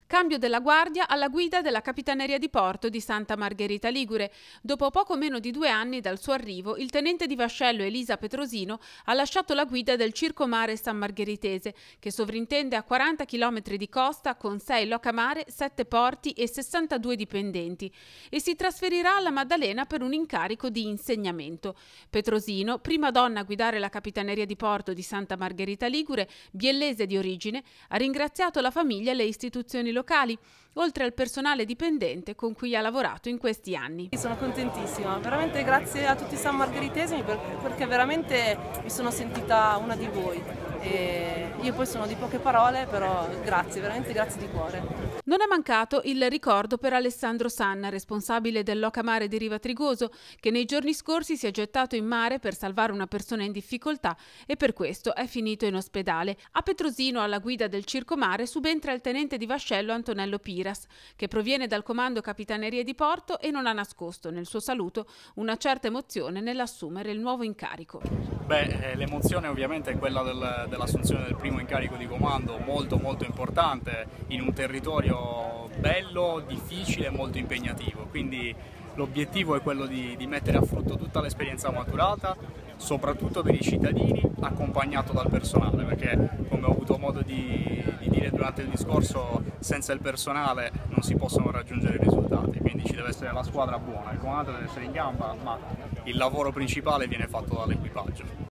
Cambio della guardia alla guida della Capitaneria di Porto di Santa Margherita Ligure. Dopo poco meno di 2 anni dal suo arrivo, il tenente di vascello Elisa Petrosino ha lasciato la guida del Circomare San Margheritese, che sovrintende a 40 km di costa con 6 locamare, 7 porti e 62 dipendenti, e si trasferirà alla Maddalena per un incarico di insegnamento. Petrosino, prima donna a guidare la Capitaneria di Porto di Santa Margherita Ligure, biellese di origine, ha ringraziato la famiglia e le istituzioni locali, oltre al personale dipendente con cui ha lavorato in questi anni. Sono contentissima, veramente grazie a tutti i San Margheritesimi perché veramente mi sono sentita una di voi. E io poi sono di poche parole, però grazie, veramente grazie di cuore. Non è mancato il ricordo per Alessandro Sanna, responsabile del locamare di Riva Trigoso, che nei giorni scorsi si è gettato in mare per salvare una persona in difficoltà e per questo è finito in ospedale. A Petrosino, alla guida del Circomare, subentra il tenente di vascello Antonello Piras, che proviene dal comando Capitanerie di Porto e non ha nascosto nel suo saluto una certa emozione nell'assumere il nuovo incarico. L'emozione ovviamente è quella dell'assunzione del primo incarico di comando, molto importante, in un territorio bello, difficile e molto impegnativo, quindi l'obiettivo è quello di mettere a frutto tutta l'esperienza maturata, soprattutto per i cittadini, accompagnato dal personale, perché come ho avuto modo di dire durante il discorso, senza il personale non si possono raggiungere i risultati, quindi ci deve essere la squadra buona, il comando deve essere in gamba, ma il lavoro principale viene fatto dall'equipaggio.